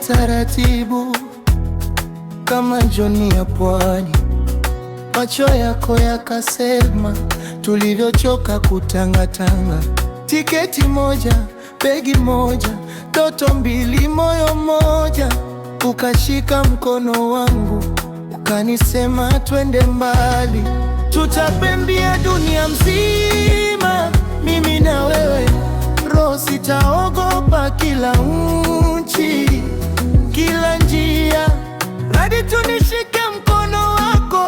taratibu kama jioni ya pwani. Macho yako yakasema tulivyochoka kutangatanga. Tiketi moja, begi moja, ndoto mbili, moyo moja. Ukashika mkono wangu ukanisema twende mbali, tutapembea dunia mzima, mimi na wewe. Roho sitaogopa kila nchi, kila njia, hadi tunishike mkono wako.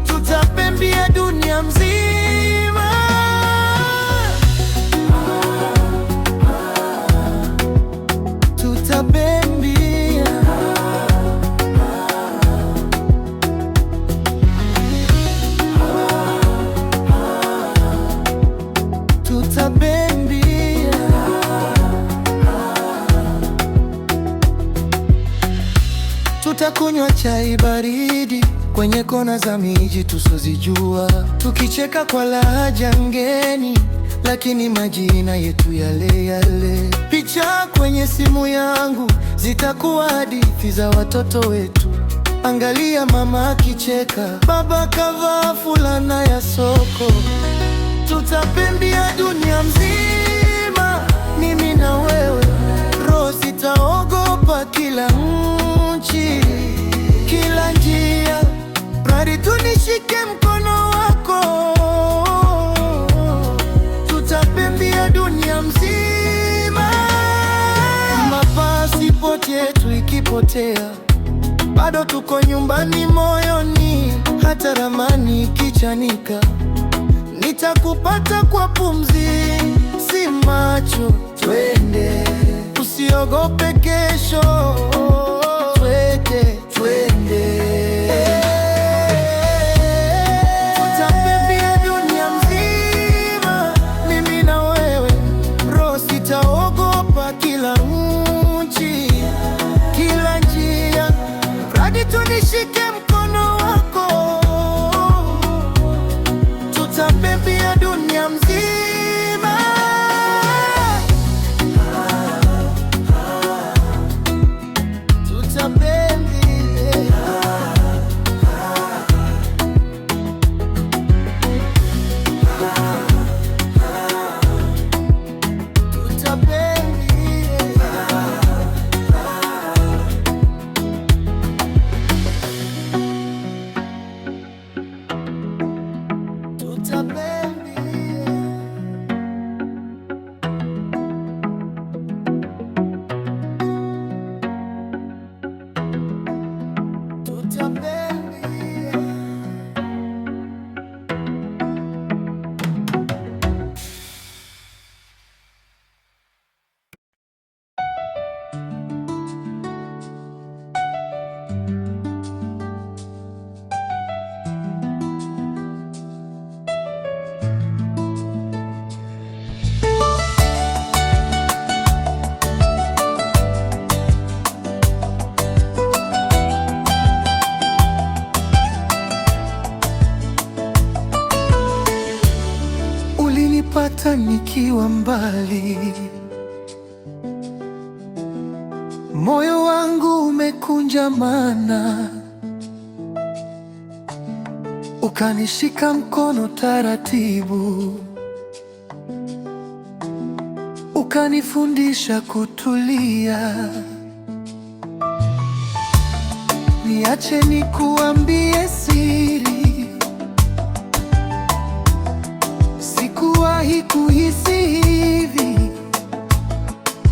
Tutapembea dunia mzima. Tutakunywa chai baridi kwenye kona za miji tusozijua, tukicheka kwa lahaja ngeni, lakini majina yetu yale yale. Picha kwenye simu yangu zitakuwa hadithi za watoto wetu. Angalia mama akicheka, baba kavaa fulana ya soko. Tutapembea dunia mzima, mimi na wewe. Roho sitaogopa kila nchi, kila njia, bali tunishike mkono wako. Tutapembea dunia mzima. Mapasipoti yetu ikipotea, bado tuko nyumbani moyoni. Hata ramani ikichanika, nitakupata kwa pumzi, si macho. Twende, usiogope kesho. Twende, twende. Tutapembea dunia mzima, mimi na wewe. Roho sitaogopa kila nchi, kila njia, hadi tunishike mkono wako. Tutapembea dunia mzima. Ulinipata nikiwa mbali, moyo wangu umekunjamana. Ukanishika mkono taratibu, ukanifundisha kutulia. Niache nikuambie siri, sikuwahi kuhisi hivi.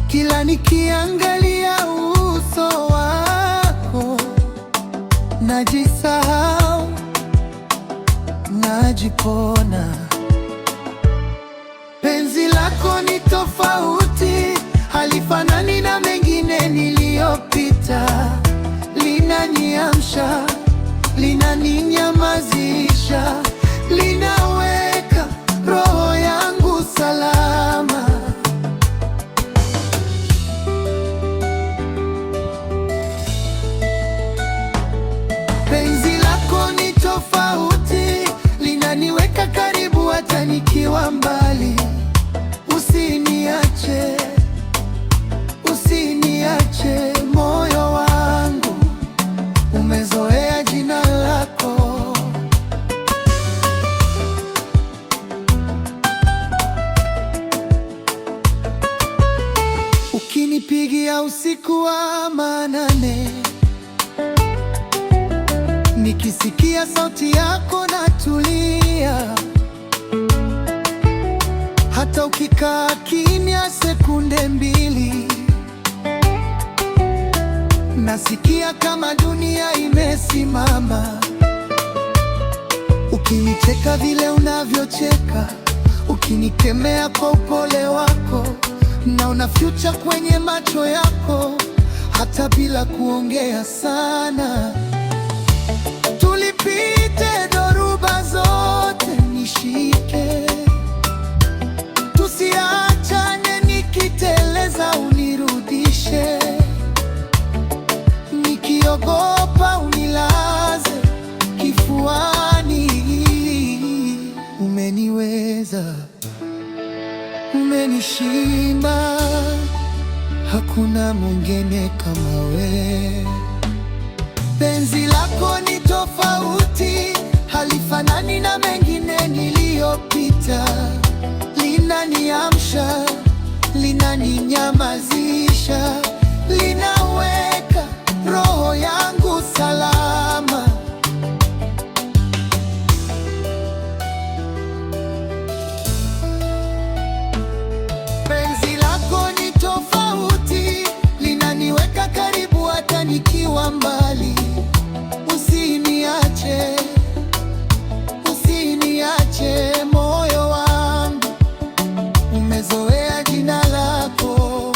Kila nikiangalia uso wako, najisahau, najipona. Penzi lako ni tofauti, halifanani na mengine niliyopita. Linaniamsha, linaninyamazisha, linaweka roho yangu salama. Penzi lako ni tofauti, linaniweka karibu hata nikiwa mbali. Usiniache, wa manane, nikisikia sauti yako natulia. Hata ukikaa kimya sekunde mbili, nasikia kama dunia imesimama. Ukinicheka vile unavyocheka, ukinikemea kwa upole wako, naona future kwenye macho yako, hata bila kuongea sana. Tulipite dhoruba zote, nishike, tusiachane, nikiteleza unirudishe, nikiogopa unilaze kifuani. Umeniweza, umenishinda, hakuna mwingine kama we. Penzi lako ni tofauti, halifanani na mengine niliyopita. Linaniamsha, linaninyamazisha, linaweka roho yangu salama. Penzi lako ni tofauti, linaniweka karibu hata nikiwa mbali. Usiniache, usiniache, moyo wangu umezoea jina lako.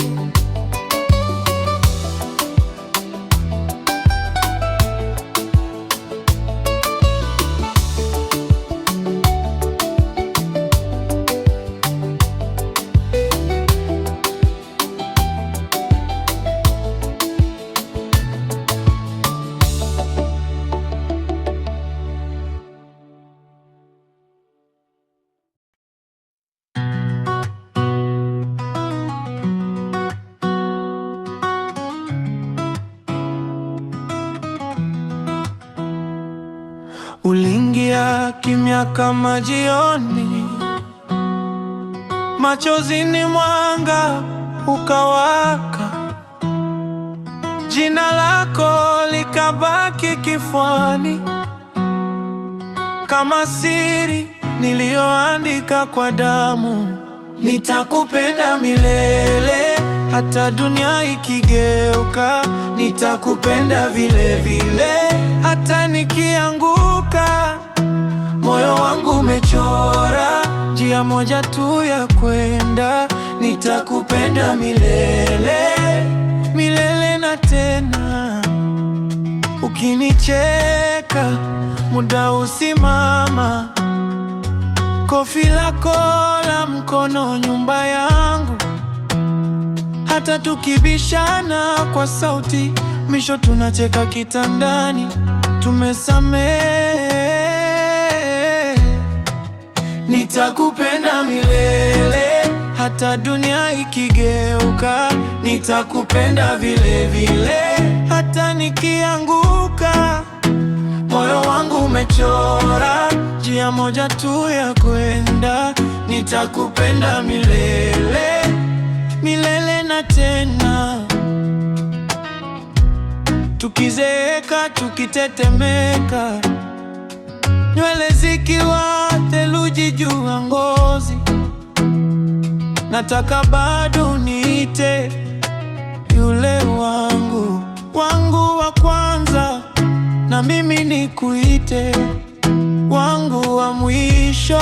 Uliingia kimya kama jioni, machozini mwanga ukawaka, jina lako likabaki kifuani, kama siri niliyoandika kwa damu. Nitakupenda milele, hata dunia ikigeuka. Nitakupenda vile vile, hata nikianguka. Moyo wangu umechora njia moja tu ya kwenda. Nitakupenda milele, milele na tena. Ukinicheka muda usimama, kofi lako la mkono nyumba yangu. Hata tukibishana kwa sauti, mwisho tunacheka kitandani. Tumesamehe. Nitakupenda milele, hata dunia ikigeuka. Nitakupenda vile vile, hata nikianguka. Moyo wangu umechora njia moja tu ya kwenda. Nitakupenda milele, milele na tena. Tukizeeka, tukitetemeka, nywele zikiwa theluji juu ya ngozi, nataka bado niite yule wangu, wangu wa kwanza, na mimi nikuite wangu wa mwisho,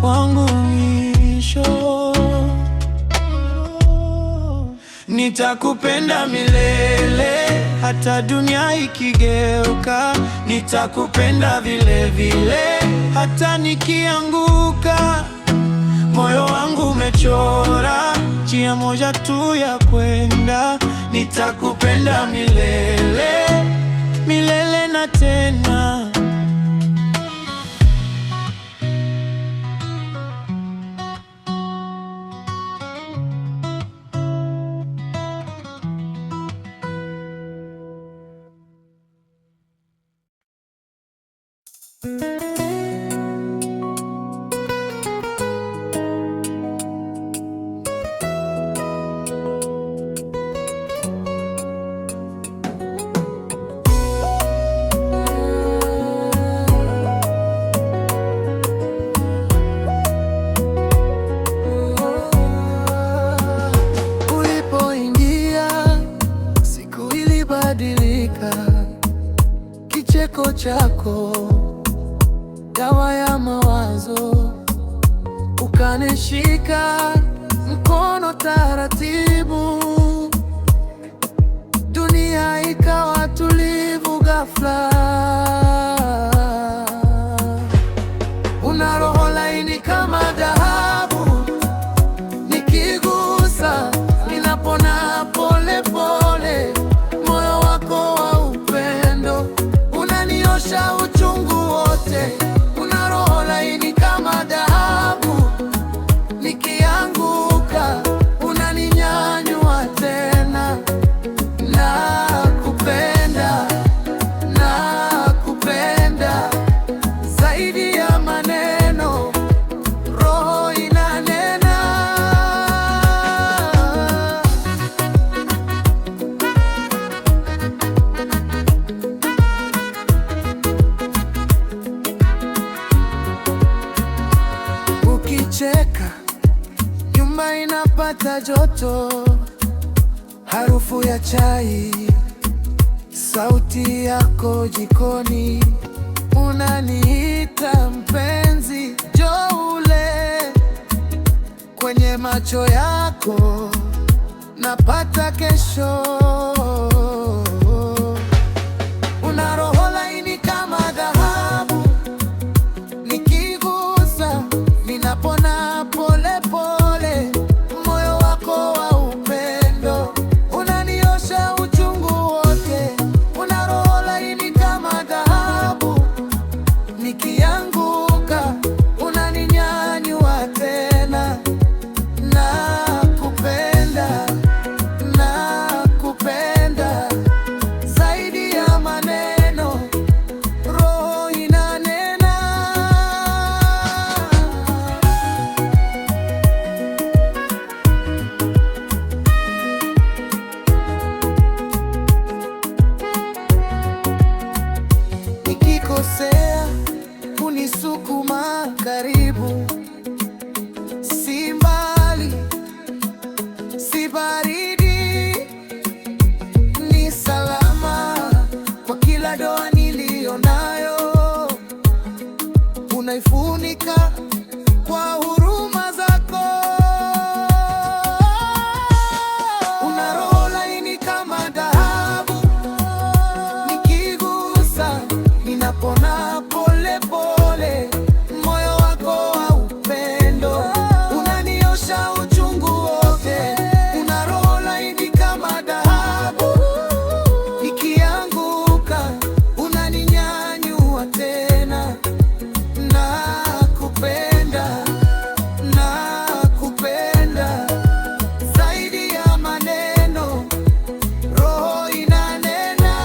wangu mwisho. Nitakupenda milele, hata dunia ikigeuka. Nitakupenda vile vile, hata nikianguka. Moyo wangu umechora njia moja tu ya kwenda. Nitakupenda milele, milele na tena. chako, dawa ya mawazo. Ukanishika mkono taratibu, dunia ikawa tulivu ghafla. Una roho laini kama dhahabu, nikigusa ninapona pole pole. Moyo wako wa upendo unaniosha uchungu wote. Una roho laini kama dhahabu, nikianguka unaninyanyua tena. Nakupenda, nakupenda zaidi ya maneno, roho inanena. Ukicheka nyumba inapata joto, harufu ya chai, sauti yako jikoni, unaniita mpenzi. Njoo ule, kwenye macho yako napata kesho. Una roho laini kama dhahabu, nikigusa ninapona pole pole. Moyo wako wa upendo unaniosha uchungu wote. Una roho laini kama dhahabu, nikianguka unaninyanyua tena. Nakupenda, nakupenda zaidi ya maneno, roho inanena. Nikikosea unisukuma karibu, si mbali, si baridi, ni salama kwa kila doa niliyo nayo. Unaifunika kwa huruma zako. Una roho laini kama dhahabu, nikigusa ninapona pole pole. Moyo wako wa upendo unaniosha uchungu wote. Una roho laini kama dhahabu, nikianguka unaninyanyua tena. Nakupenda, nakupenda zaidi ya maneno, roho inanena.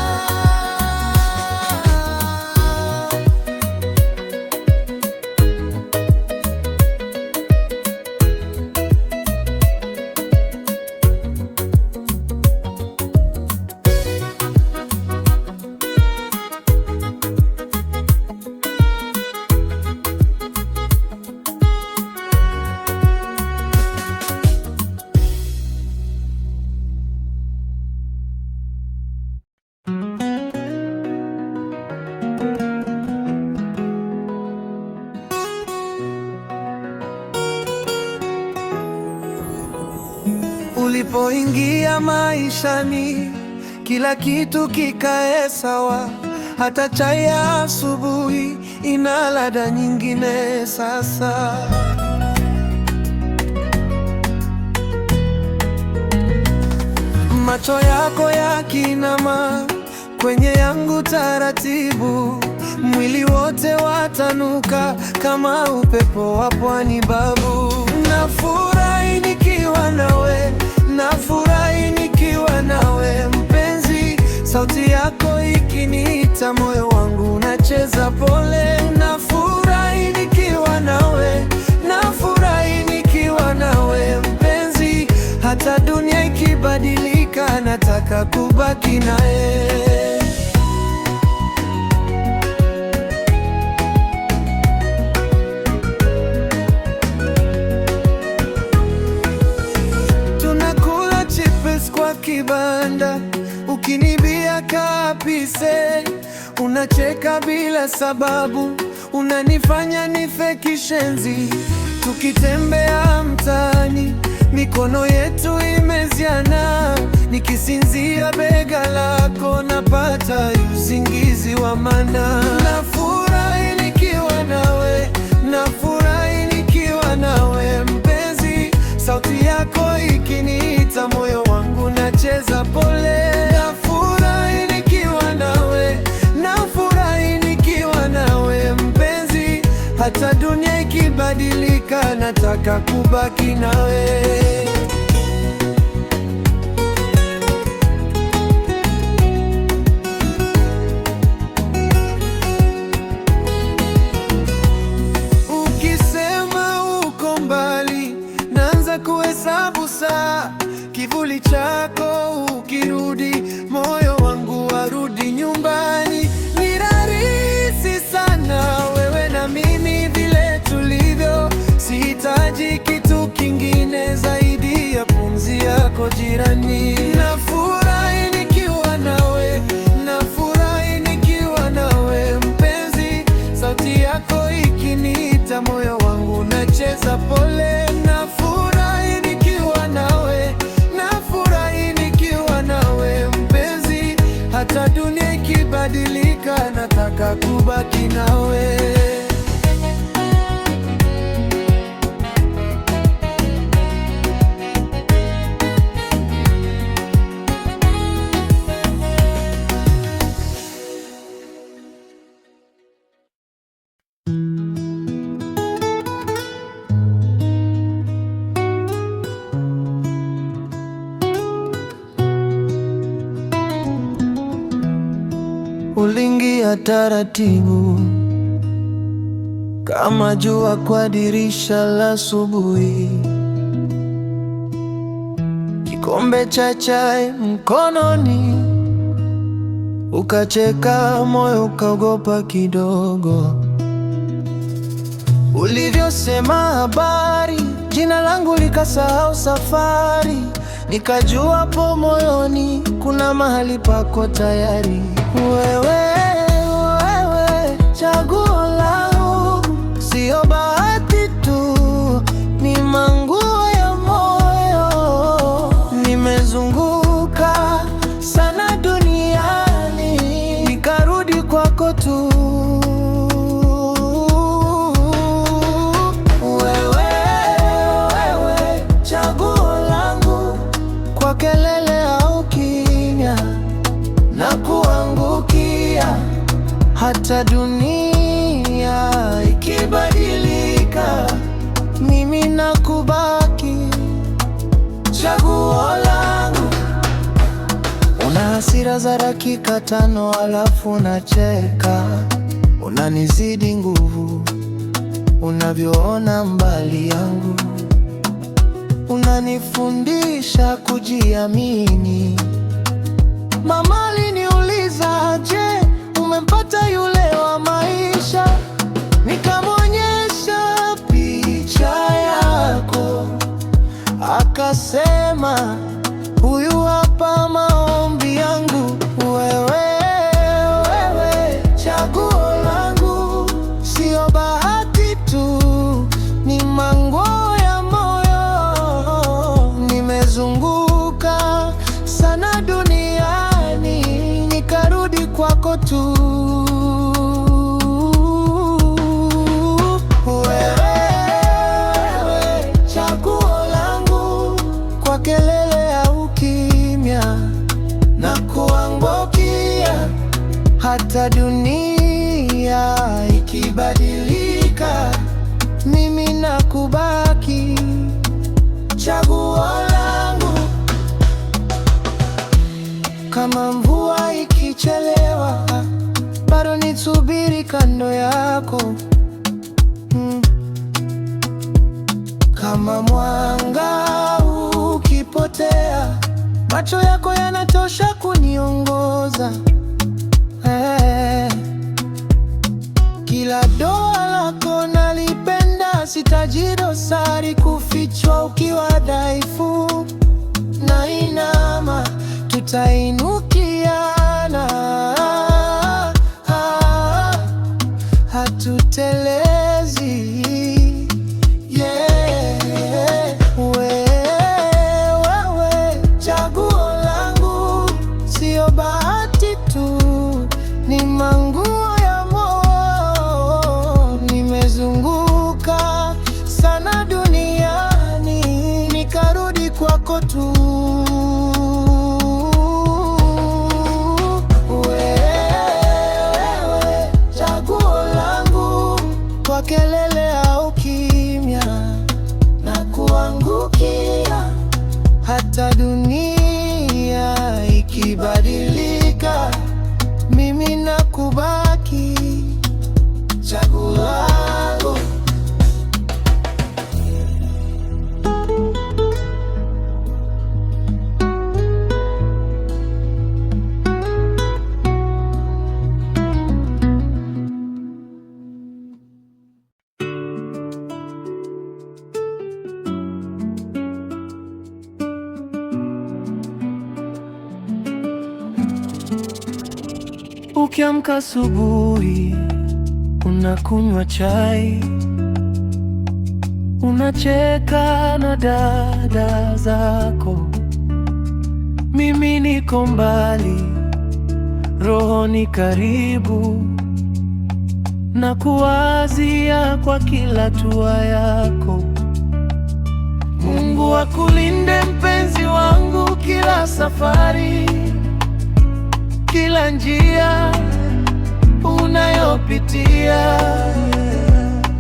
Ulipoingia maishani, kila kitu kikae sawa. Hata chai ya asubuhi ina ladha nyingine sasa. Macho yako yakinama kwenye yangu taratibu, mwili wote watanuka kama upepo wa pwani babu. Nafurahi nikiwa nawe, nafurahi nikiwa nawe mpenzi. Sauti yako ikiniita, moyo wangu unacheza pole. Nafurahi nikiwa nawe, nafurahi nikiwa nawe mpenzi. Hata dunia ikibadilika, nataka kubaki nawe. Tunakula chips kwa kibanda, ukinibia kabisa. Unacheka bila sababu, unanifanya nife kishenzi. Tukitembea mtaani, mikono yetu imeziana. Nikisinzia bega lako, napata usingizi wa maana. Nafurahi nikiwa nawe, nafurahi nikiwa nawe mpenzi. Sauti yako ikiniita, moyo wangu nacheza pole. Nafurahi nikiwa nawe, nafurahi nikiwa nawe mpenzi. Hata dunia ikibadilika, nataka kubaki nawe. Kuhesabu saa, kivuli chako ukirudi, moyo wangu warudi nyumbani. Ni rahisi sana wewe na mimi vile tulivyo. Sihitaji kitu kingine zaidi ya pumzi yako jirani. Nafurahi nikiwa nawe, nafurahi nikiwa nawe mpenzi. Sauti yako ikiniita, moyo wangu nacheza pole. Hata dunia ikibadilika, nataka kubaki nawe. Uliingia taratibu kama jua kwa dirisha la asubuhi, kikombe cha chai mkononi, ukacheka, moyo ukaogopa kidogo. Ulivyosema habari, jina langu likasahau safari. Nikajua hapo moyoni kuna mahali pako tayari. Wewe chaguo langu, sio bahati tu, ni manguo ya moyo. Nimezunguka sana duniani, nikarudi kwako tu. Wewe chaguo langu, kwa kelele au kimya na kuangukia. Hata dunia ikibadilika, mimi nakubaki, chaguo langu. Una hasira za dakika 5, alafu unacheka. Unanizidi nguvu unavyoona mbali yangu. Unanifundisha kujiamini. Mama aliniuliza, je, umempata yule wa maisha? Nikamwonyesha picha yako, akasema, huyu hapa maombi yangu. Wewe chaguo langu, sio bahati tu, ni manguo ya moyo. Nimezunguka sana duniani, nikarudi kwako tu. Wewe chaguo langu, kwa kelele au kimya na kuangukia. Hata dunia ikibadilika, mimi nakubaki, chaguo langu. Kama mvua ikichelewa, bado nisubiri kando yako. Kama mwanga ukipotea, macho yako yanatosha kuniongoza. Kila doa lako nalipenda, sitaji dosari kufichwa ukiwa dhaifu. Na inama tutainukiana, Wewe chaguo langu, kwa kelele au kimya, na kuangukia. Hata dunia ikibadilika, mimi nakubaki chaguo langu. Ukiamka asubuhi, unakunywa chai, unacheka na dada zako. Mimi niko mbali, roho ni karibu, na kuwazia kwa kila hatua yako. Mungu akulinde mpenzi wangu, kila safari, kila njia unayopitia.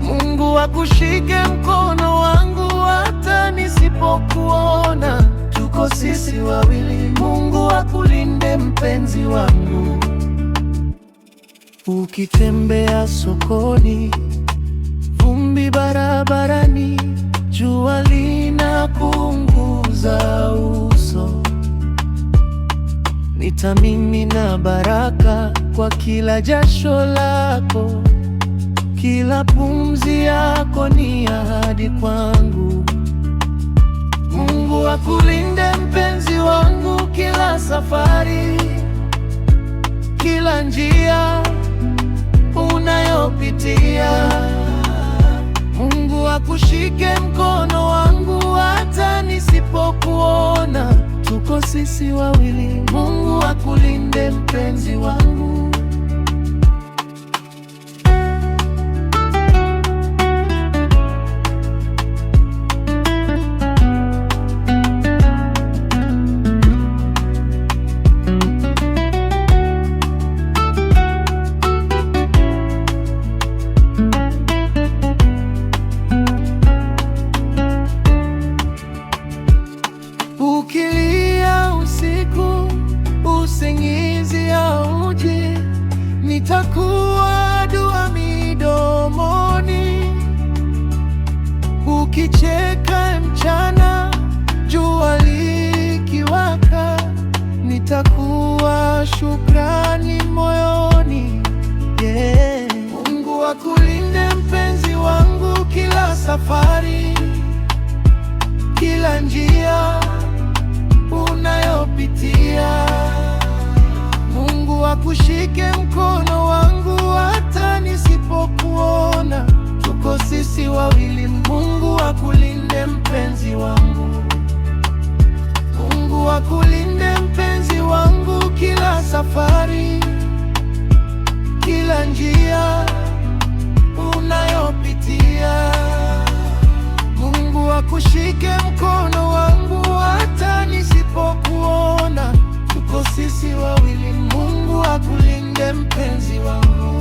Mungu akushike mkono wangu hata nisipokuona, tuko sisi wawili. Mungu akulinde mpenzi wangu. Ukitembea sokoni, vumbi barabarani, jua linapunguza uso, nitamimina baraka kwa kila jasho lako, kila pumzi yako ni ahadi kwangu. Mungu akulinde mpenzi wangu, kila safari, kila njia unayopitia. Mungu akushike mkono wangu hata nisipokuona, tuko sisi wawili. Mungu akulinde mpenzi wangu. Ukilia usiku, usingizi hauje, nitakuwa dua midomoni. Ukicheka mchana, jua likiwaka, nitakuwa shukrani moyoni. Mungu akulinde mpenzi wangu, kila safari, kila njia unayopitia. Mungu akushike mkono wangu hata nisipokuona, tuko sisi wawili. Mungu akulinde mpenzi wangu. Mungu akulinde mpenzi wangu, kila safari, kila njia unayopitia. Mungu akushike mkono wangu hata nisipokuona, tuko sisi wawili. Mungu akulinde mpenzi wangu.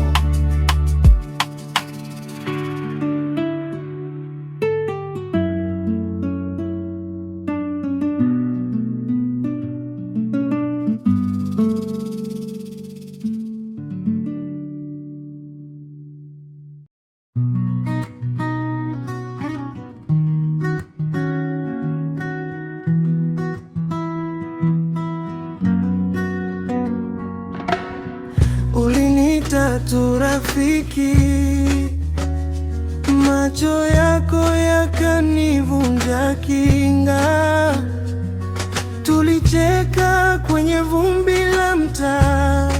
Ulinita tu rafiki, macho yako yakanivunja kinga. Tulicheka kwenye vumbi la mtaa,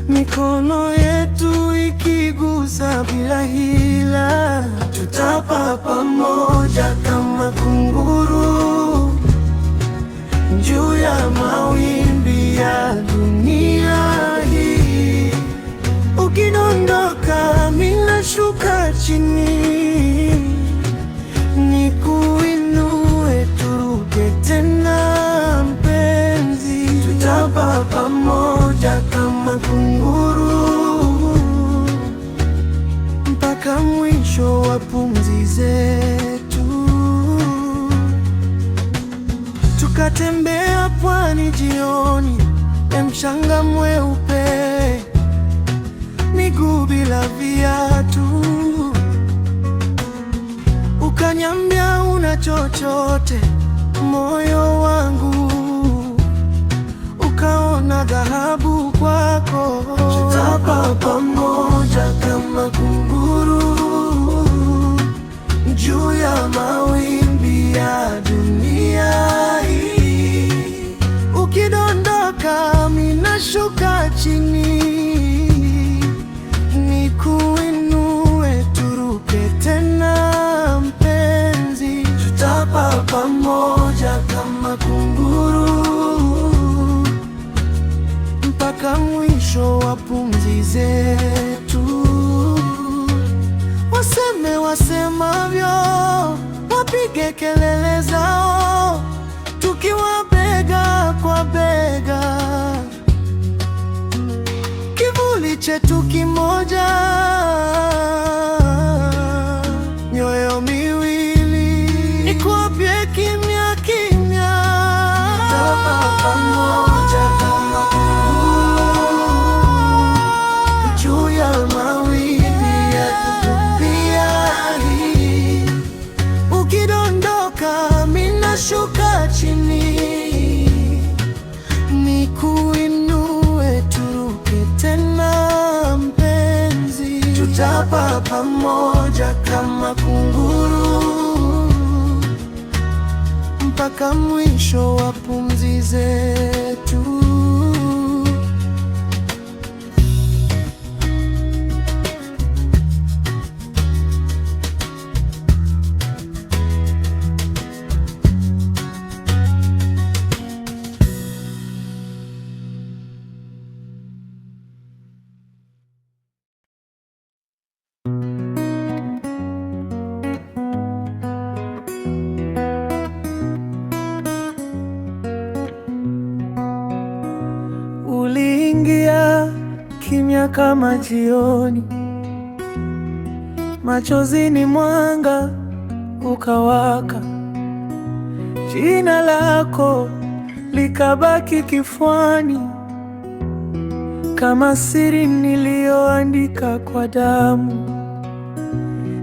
mikono yetu ikigusa bila hila. Tutapaa pamoja kama kunguru juu ya mawimbi ya dunia hii. Ukidondoka mimi nashuka chini, nikuinue turuke tena. Tukatembea pwani jioni, mchanga mweupe, miguu bila viatu. Ukaniambia una chochote, moyo wangu ukaona dhahabu kwako. Tutapa pamoja kama kunguru juu ya mawimbi ya dunia hii. Ukidondoka mimi nashuka chini, nikuinue turuke tena mpenzi. Tutapa pamoja kama kunguru mpaka mwisho wa pumzi zetu. Waseme wasemavyo, wapige kelele zao, tukiwa bega kwa bega, kivuli chetu kimoja, mioyo miwili ikuapye kimya kimya. Tutapa pamoja kama juu ya mawimbi ya dunia hii. Ukidondoka mimi nashuka chini, nikuinue turuke tena mpenzi. Tutapa pamoja kama kunguru mpaka mwisho wa pumzi zetu. Uliingia kimya kama jioni, machozini mwanga ukawaka. Jina lako likabaki kifuani, kama siri niliyoandika kwa damu.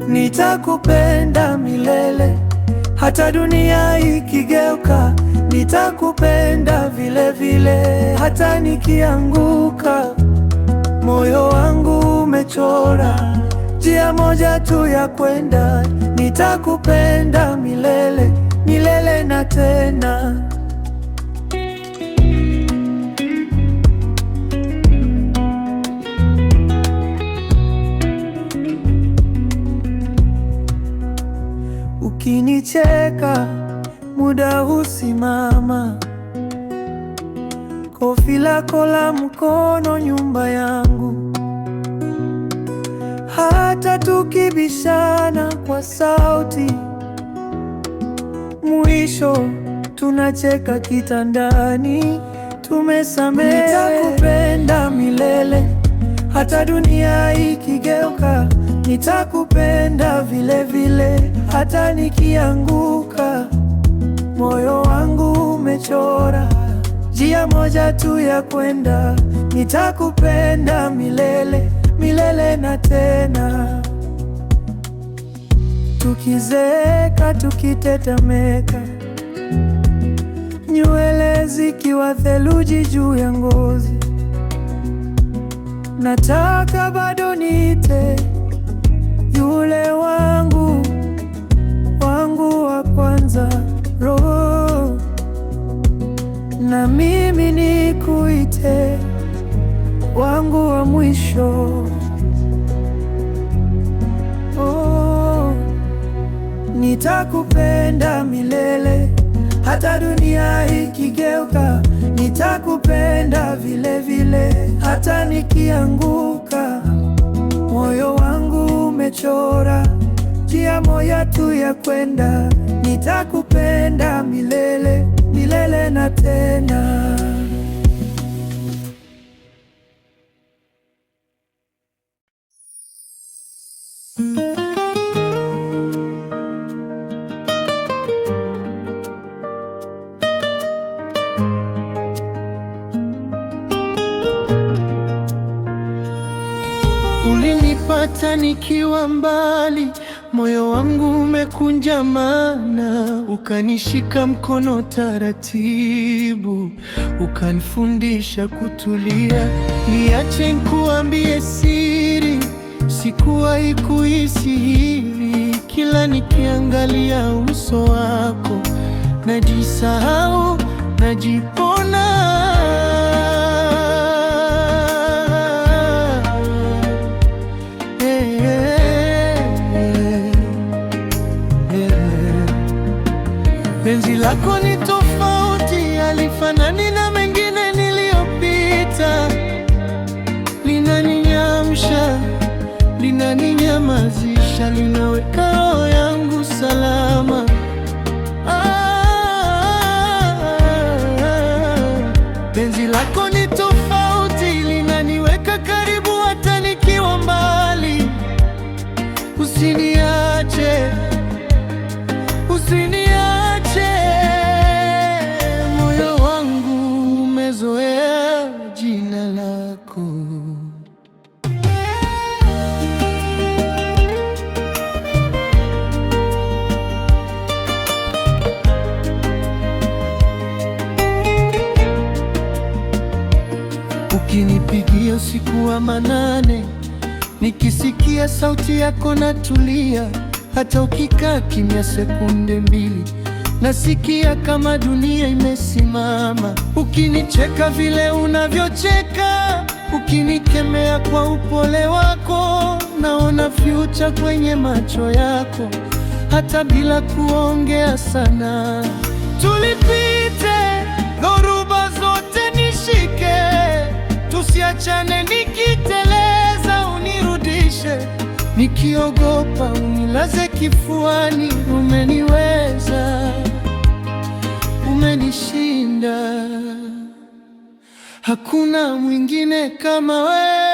Nitakupenda milele, hata dunia ikigeuka. Nitakupenda vile vile, hata nikianguka. Moyo wangu umechora njia moja tu ya kwenda. Nitakupenda milele, milele na tena. Ukinicheka muda husimama, kofi lako la mkono nyumba yangu. Hata tukibishana kwa sauti, mwisho tunacheka kitandani, tumesamehe. Nitakupenda milele, hata dunia ikigeuka. Nitakupenda vile vile, hata nikianguka. Moyo wangu umechora njia moja tu ya kwenda. Nitakupenda milele, milele na tena. Tukizeeka tukitetemeka, nywele zikiwa theluji juu ya ngozi, nataka bado niite yule wangu, wangu wa kwanza, roho. Na mimi nikuite wangu wa mwisho. Oh, nitakupenda milele, hata dunia ikigeuka. Nitakupenda vile vile, hata nikianguka. Moyo wangu umechora njia moja tu ya kwenda. Nitakupenda milele, milele na tena. hata nikiwa mbali. Moyo wangu umekunjamana, ukanishika mkono taratibu, ukanifundisha kutulia. Niache nikuambie siri, sikuwahi kuhisi hivi. Kila nikiangalia uso wako, najisahau, najipona. Penzi lako ni tofauti, halifanani na mengine niliyopita. Linaniamsha, linaninyamazisha, linaweka roho yangu salama. Penzi lako ni tofauti, linaniweka karibu hata nikiwa mbali. Usiniache, usiniache. Moyo wangu umezoea jina lako. Ukinipigia usiku wa manane, nikisikia sauti yako natulia. Hata ukikaa kimya sekunde mbili, nasikia kama dunia imesimama. Ukinicheka vile unavyocheka, ukinikemea kwa upole wako, naona future kwenye macho yako, hata bila kuongea sana. Tulipite dhoruba zote, nishike, tusiachane. Nikiteleza unirudishe, nikiogopa unilaze kifuani. Umeniweza, umenishinda, hakuna mwingine kama wewe.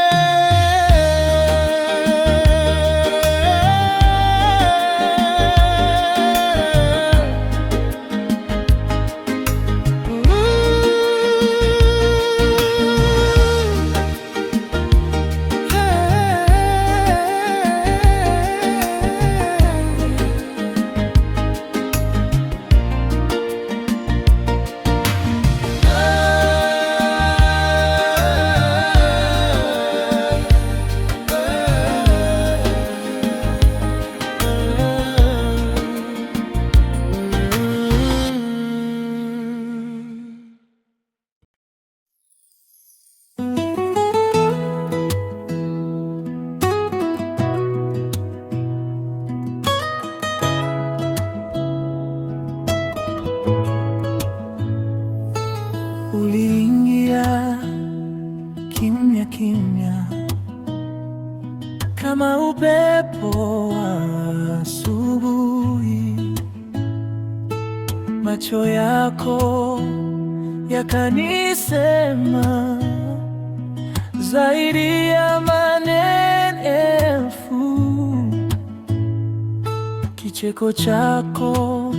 Uliingia kimya kimya kama upepo wa asubuhi. Macho yako yakanisema zaidi ya maneno elfu. Kicheko chako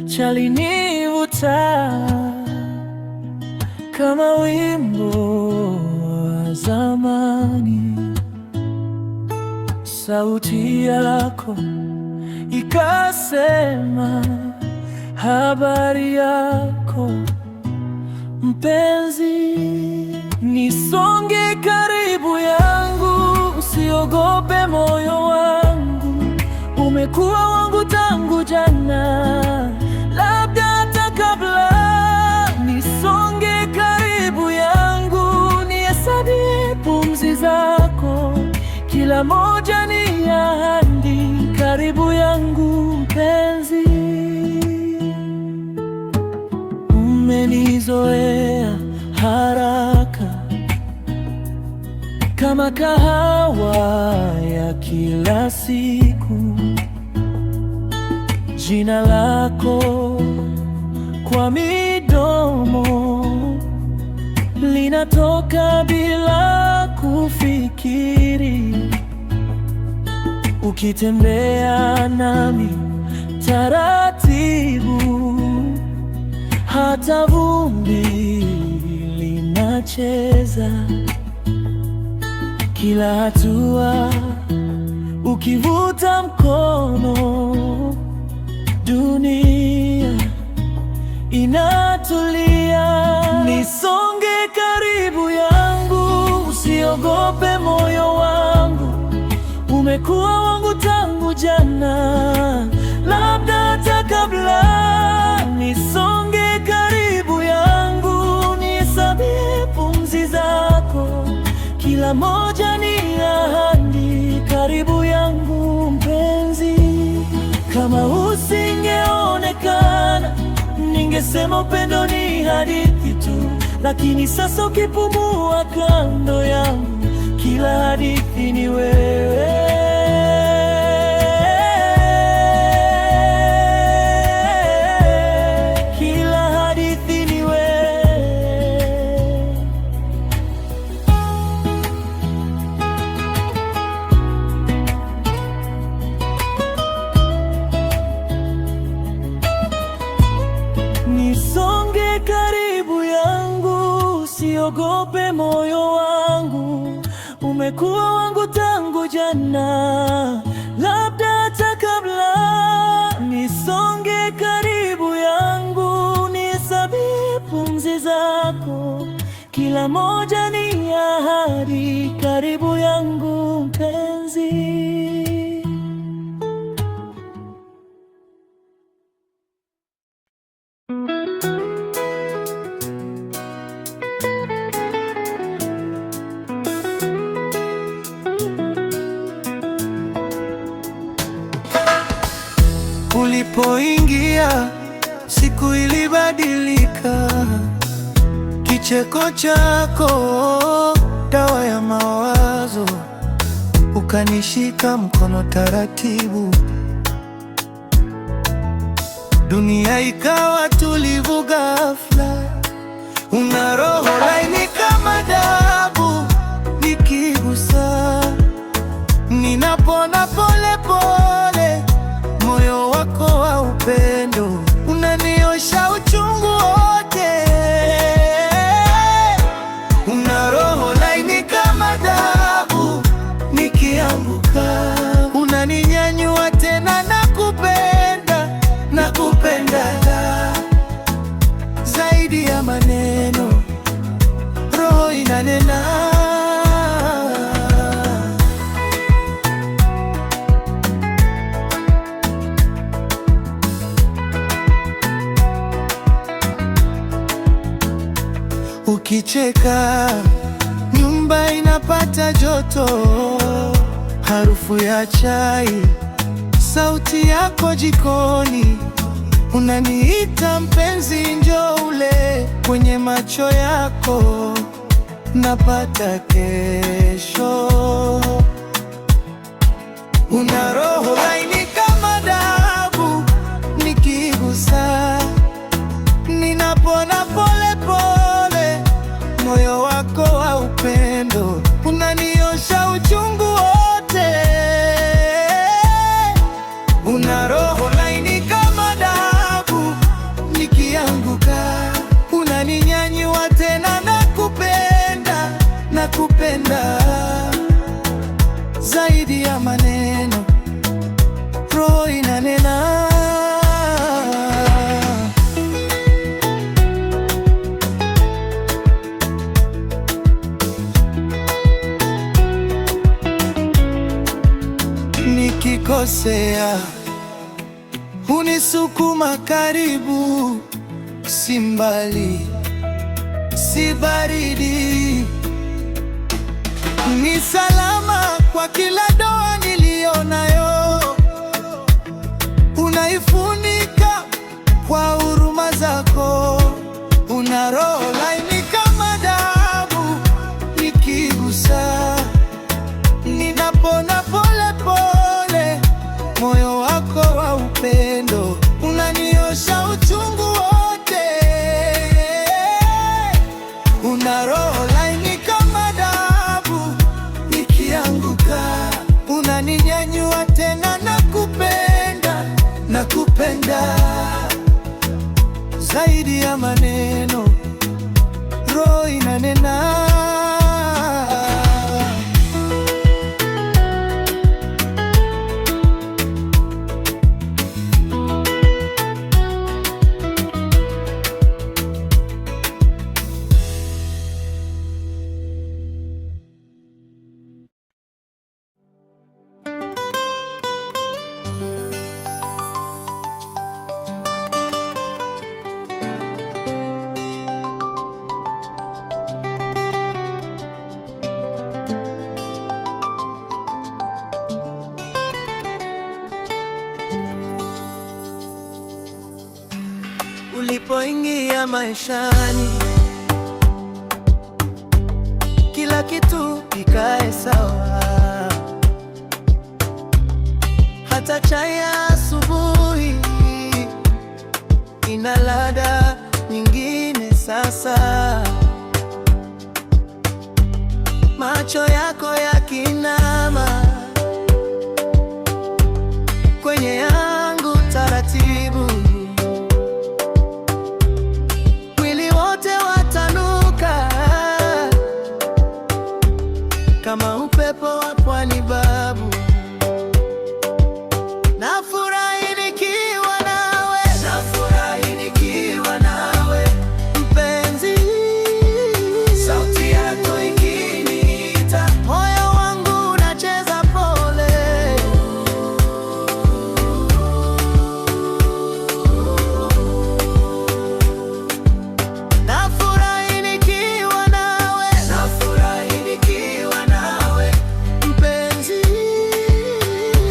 chalinivuta kama wimbo wa zamani. Sauti yako ikasema, habari yako mpenzi. Nisonge karibu yangu, usiogope moyo wangu, umekuwa wangu tangu jana, labda hata kabla. Nisonge karibu yangu, nihesabie pumzi zako, kila moja ni ahadi. Karibu yangu mpenzi, umenizoea haraka kama kahawa ya kila siku. Jina lako kwa midomo linatoka bila kufikiri. Ukitembea nami taratibu, hata vumbi linacheza. Kila hatua ukivuta mkono, dunia inatulia. Nisonge karibu yangu, usiogope moyo wangu, umekuwa wangu tangu jana, labda hata kabla. Nisonge karibu yangu, nihesabie pumzi zako, kila moja ni ahadi. Karibu yangu mpenzi, kama usingeonekana ningesema upendo ni hadithi tu, lakini sasa ukipumua kando yangu, kila hadithi ni wewe. Kila hadithi ni wewe. Nisonge karibu yangu, usiogope moyo wangu, umekuwa wangu tangu jana, labda hata kabla. Nisonge karibu yangu, nihesabie pumzi zako, kila moja ni ahadi. Karibu yangu mpenzi. Ulipoingia siku ilibadilika, kicheko chako dawa ya mawazo, ukanishika mkono taratibu, dunia ikawa tulivu ghafla. Una roho laini kama dabu, nikigusa ninapona pole pole. Moyo wako wa upendo unaniosha uchungu wote. Una roho laini kama dabu, nikianguka unaninyanyua tena. Nakupenda, nakupenda zaidi ya maneno, roho inanena. Ukicheka nyumba inapata joto, harufu ya chai, sauti yako jikoni, unaniita mpenzi, njoo ule. Kwenye macho yako napata kesho. Una roho laini kama dabu, nikigusa ninapona pole pole. Moyo wako wa upendo unaniosha uchungu wote. Una roho laini kama dabu, nikianguka unaninyanyua tena. Nakupenda, nakupenda zaidi ya maneno, roho inanena. Nikikosea unisukuma karibu, si mbali, si baridi, ni salama kwa kila doa nilionayo. Unaifunika kwa huruma zako. Una roho laini kama dabu, nikigusa ninapona pole pole. Moyo wako wa upendo unaniosha uchungu wote. Una roho laini kama dabu, nikianguka unaninyanyua tena. Nakupenda, nakupenda zaidi ya maneno, roho inanena. ulipoingia maishani, kila kitu kikae sawa, hata chai ya asubuhi ina ladha nyingine sasa. Macho yako yakinama kwenye yangu taratibu, mwili wote watanuka kama upepo wa pwani babu. Nafurahi nikiwa nawe, nafurahi nikiwa nawe mpenzi, sauti yako ikiniita, moyo wangu unacheza pole. Nafurahi nikiwa nawe, nafurahi nikiwa nawe mpenzi,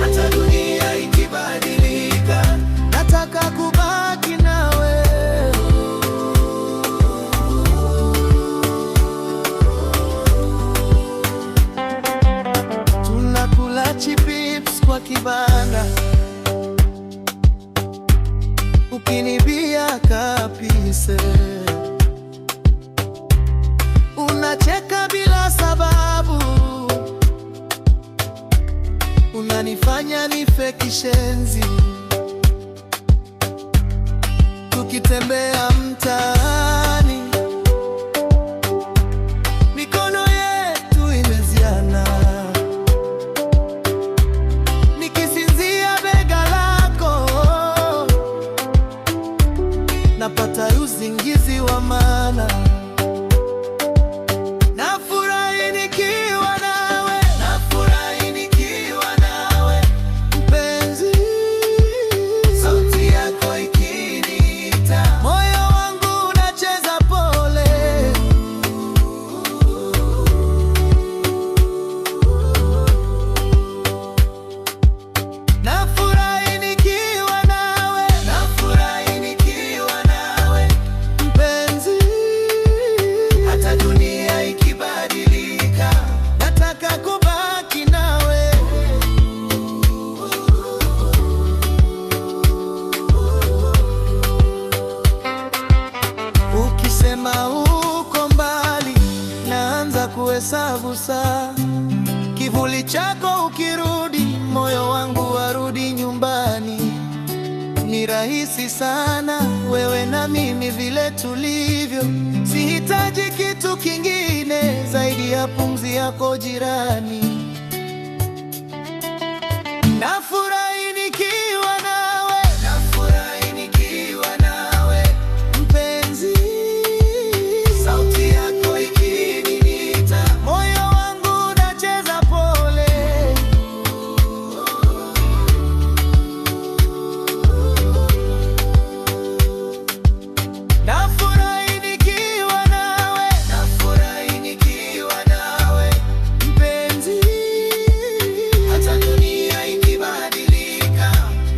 hata dunia ikibadilika, nataka kubaki nawe. Tunakula chips kwa kibanda, ukinibia kapise, unacheka bila sababu, unanifanya nife kishenzi. Tukitembea mtaani, mikono yetu imeziana, nikisinzia bega lako, napata usingizi wa maana. Nafurahi nikiwa nawe, nafurahi nikiwa nawe mpenzi, sauti yako ikiniita, moyo wangu unacheza pole. Nafurahi nikiwa nawe, nafurahi nikiwa nawe mpenzi, hata dunia ikibadilika, nataka kubaki nawe. Ukisema uko mbali, naanza kuhesabu saa, kivuli chako ukirudi, moyo wangu warudi nyumbani. Ni rahisi sana wewe na mimi vile tulivyo, sihitaji kitu kingine zaidi ya pumzi yako jirani. Nafurahi nikiwa nawe, nafurahi nikiwa nawe mpenzi, sauti yako ikiniita, moyo wangu unacheza pole. Nafurahi nikiwa nawe, nafurahi nikiwa nawe mpenzi, hata dunia ikibadilika,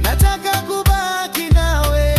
nataka kubaki nawe.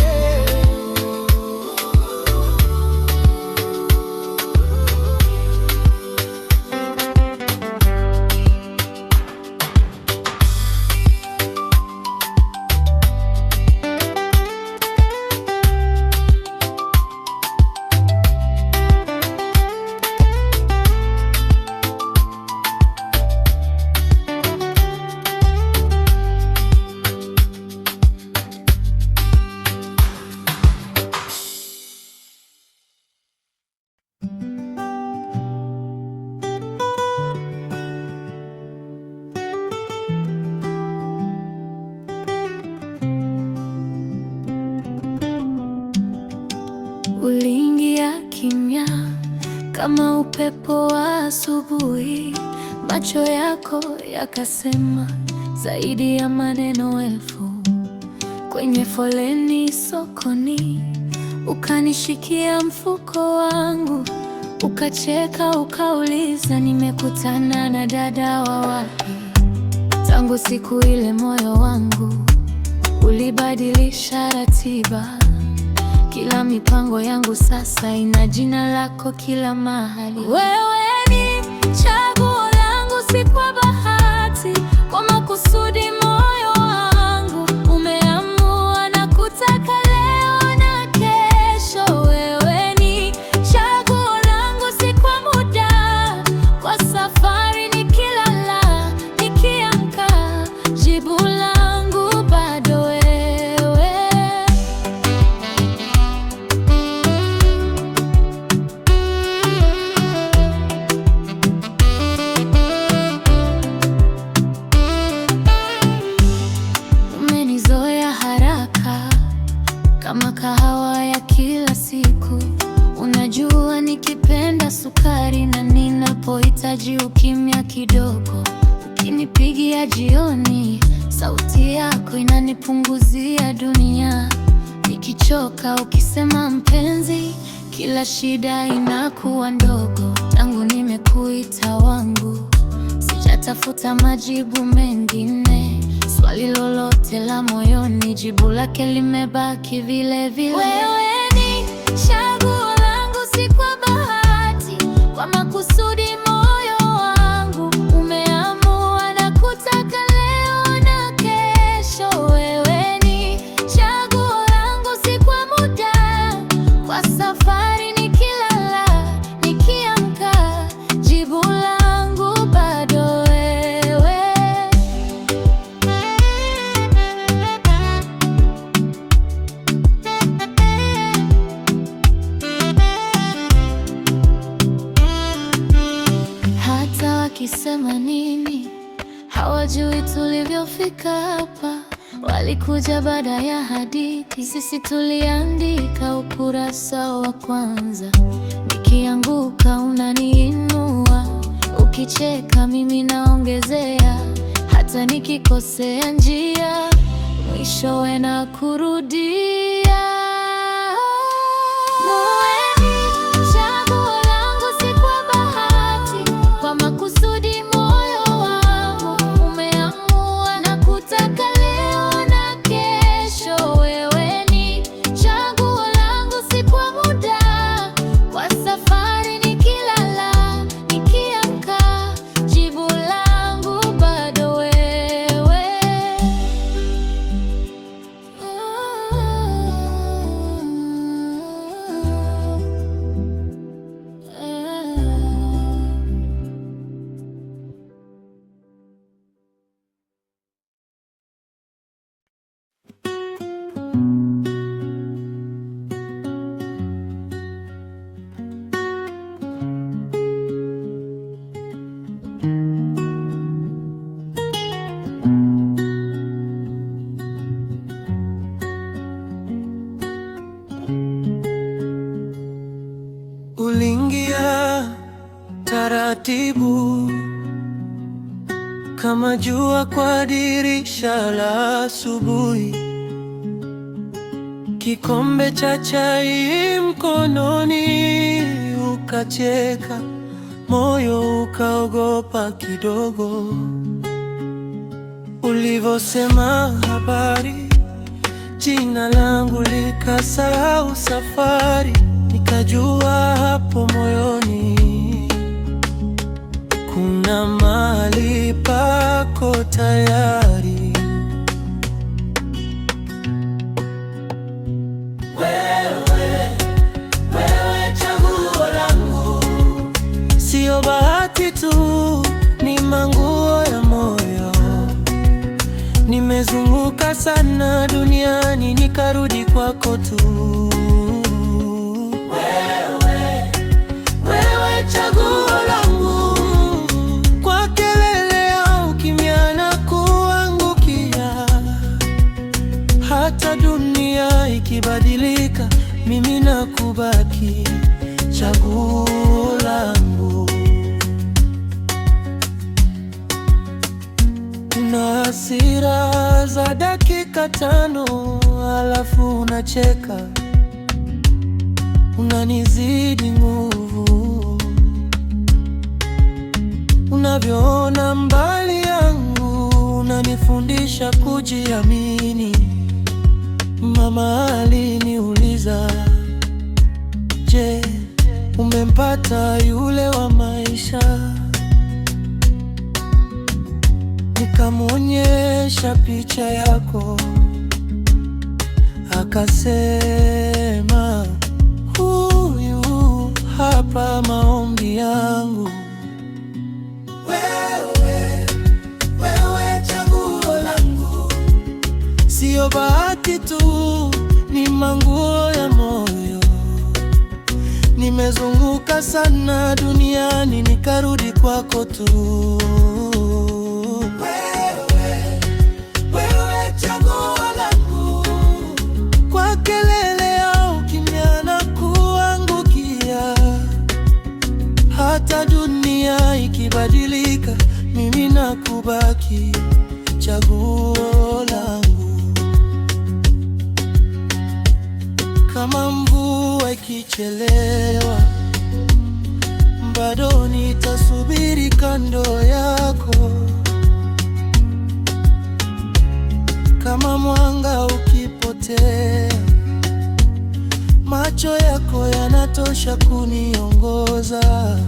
Uliingia kimya kama upepo wa asubuhi, macho yako yakasema zaidi ya maneno elfu. Kwenye foleni sokoni, ukanishikia mfuko wangu, ukacheka ukauliza, nimekutana na dada wa wapi? Tangu siku ile moyo wangu ulibadilisha ratiba. Kila mipango yangu sasa ina jina lako kila mahali. Wewe ni chaguo langu, si kwa bahati, kwa makusudi. Moyo wangu umeamua na kutaka leo na kesho. Wewe ni chaguo langu, si kwa muda, kwa safari. Nikilala, nikiamka, jibu langu bado wewe. Umenizoea haraka kama kahawa ya kila siku. Unajua nikipenda sukari na ninapohitaji ukimya kidogo. Ukinipigia jioni, sauti yako inanipunguzia dunia. Nikichoka ukisema mpenzi, kila shida inakuwa ndogo. Tangu nimekuita wangu, sijatafuta majibu mengine. Swali lolote la moyoni, jibu lake limebaki vile vile. Wewe ni chaguo langu, si kwa bahati, kwa makusudi. Moyo wangu umeamua na kutaka leo na kesho. Wewe ni chaguo langu, si kwa muda, kwa safari. Nikilala, nikiamka, jibu langu bado wewe. Hata wakisema nini, hawajui tulivyofika hapa. Walikuja baada ya hadithi, sisi tuliandika ukurasa wa kwanza. Nikianguka unaniinua, ukicheka mimi naongezea. Hata nikikosea njia, mwishowe na kurudia. Chaguo langu, si kwa bahati, kwa makusudi. Moyo wangu umeamua na kutaka leo na kesho. Wewe ni chaguo langu, si kwa muda, kwa safari. Nikilala, nikiamka, jibu langu bado wewe. Uliingia taratibu kama jua kwa dirisha la asubuhi. Kikombe cha chai mkononi, ukacheka, moyo ukaogopa kidogo. Ulivosema habari, jina langu likasahau safari. Nikajua hapo moyoni kuna mahali pako tayari. Wewe chaguo langu, sio bahati tu, ni manguo ya moyo. Nimezunguka sana duniani, nikarudi kwako tu. Wewe chaguo langu, kwa kelele au kimya na kuangukia. Hata dunia ikibadilika, mimi nakubaki chaguo langu. Una hasira za dakika 5, alafu unacheka, unanizidi nguvu. Unavyoona mbali yangu, unanifundisha kujiamini. Mama aliniuliza umempata yule wa maisha. Nikamwonyesha picha yako, akasema huyu hapa maombi yangu. Wewe chaguo langu, sio bahati tu, ni manguo ya moyo. Nimezunguka sana duniani, nikarudi kwako tu. Wewe chaguo langu, kwa kelele au kimya na kuangukia. Hata dunia ikibadilika, mimi nakubaki chaguo langu. Kama mvua ikichelewa, bado nitasubiri kando yako. Kama mwanga ukipotea, macho yako yanatosha kuniongoza.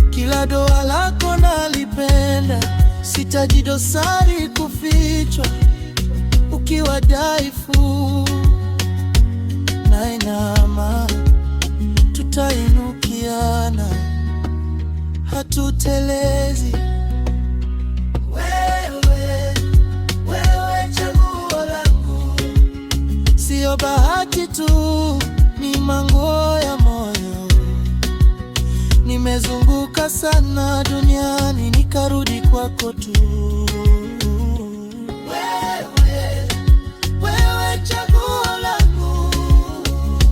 Kila doa lako nalipenda, sitaji dosari kufichwa. Ukiwa dhaifu nainama, tutainukiana, hatutelezi. Wewe chaguo langu, sio bahati tu, ni manguo ya moyo. Nimezunguka sana duniani, nikarudi kwako tu. Wewe chaguo langu,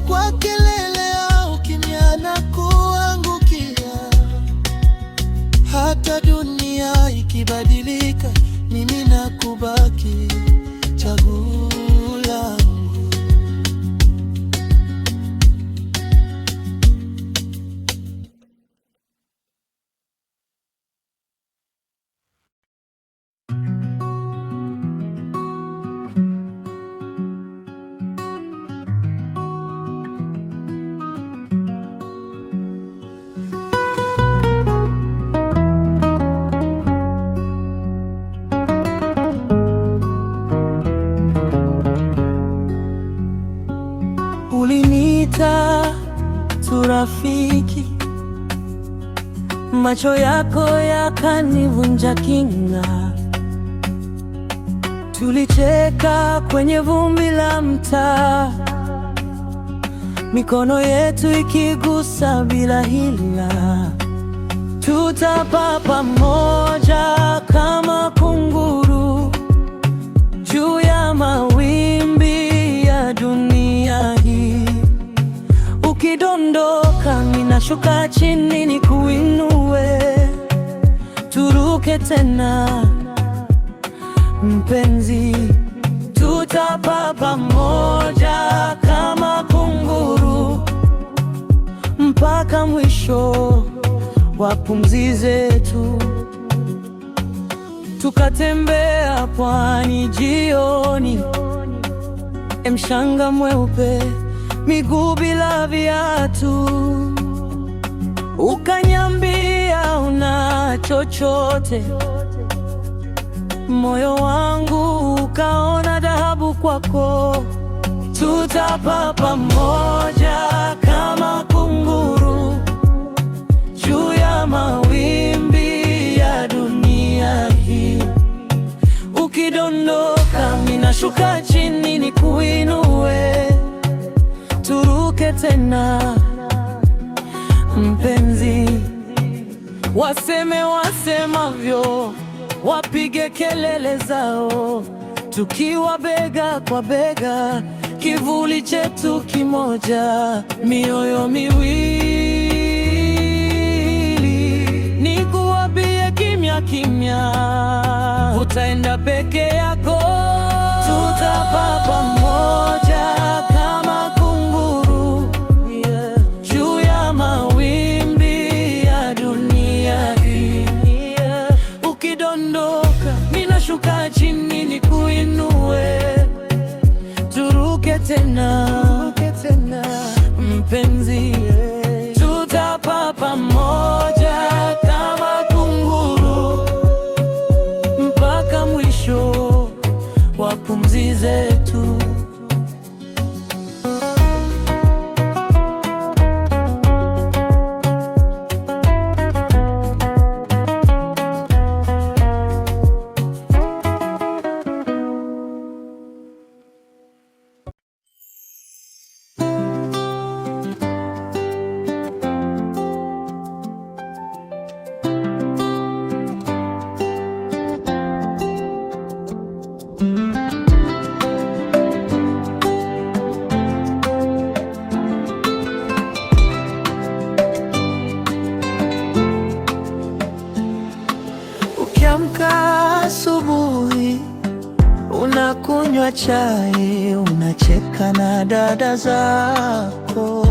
kwa kelele au kimya na kuangukia. Hata dunia ikibadilika, mimi nakubaki chaguo langu. Uliniita tu rafiki, macho yako yakanivunja kinga. Tulicheka kwenye vumbi la mtaa, mikono yetu ikigusa bila hila. Tutapaa pamoja kama kunguru juu ya mawimbi ya dunia hii. Ukidondoka ninashuka chini nikuinue, turuke tena mpenzi. Tutapaa pamoja kama kunguru mpaka mwisho wa pumzi zetu. Tukatembea pwani jioni, mchanga mweupe, miguu bila viatu. Ukaniambia una chochote, moyo wangu ukaona dhahabu kwako. Tutapaa pamoja kama kunguru juu ya mawimbi ya dunia hii. Ukidondoka ninashuka chini nikuinue, turuke tena mpenzi. Waseme wasemavyo, wapige kelele zao, tukiwa bega kwa bega, kivuli chetu kimoja, mioyo miwili. Nikuambie kimya kimya, utaenda peke yako. Tutapaa pamoja kama kunguru juu ya mawimbi ya dunia hii. Ukidondoka ninashuka chini nikuinue, turuke tena unakunywa chai, unacheka na dada zako.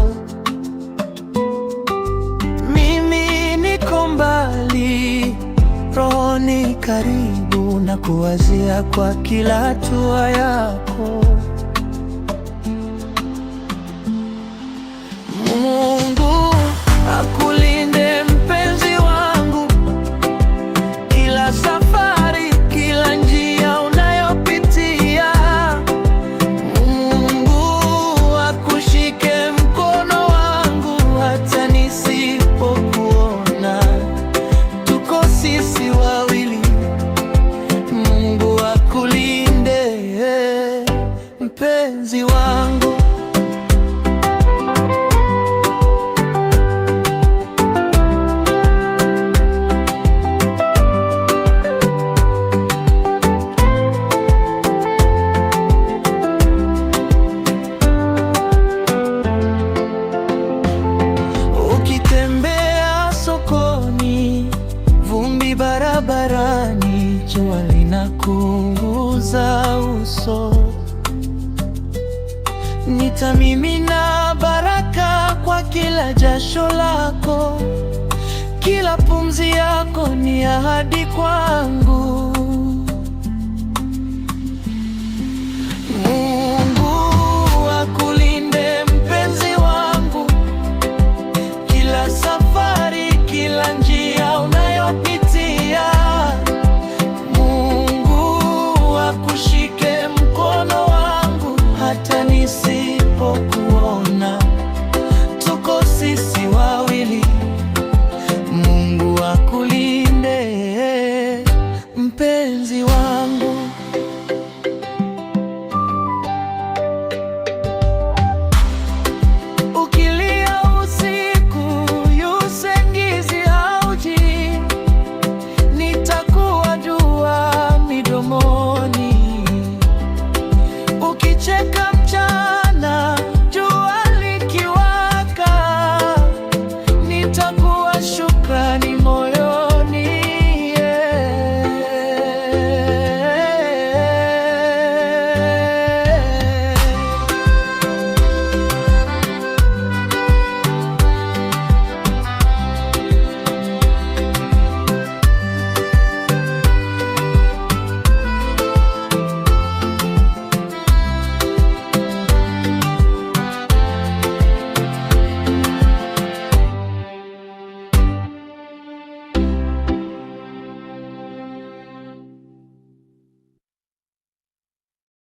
Mimi niko mbali, roho ni karibu, na kuwazia kwa kila hatua yako. Mungu akulinde mpenzi wangu, kila safari, kila njia unayopitia. Mungu akushike mkono wangu, hata nisipokuona, tuko sisi wawili. Mungu akulinde mpenzi wangu. Ukitembea sokoni, vumbi barabarani, jua linakuunguza uso, nitamimina baraka kwa kila jasho lako. Kila pumzi yako ni ahadi kwangu.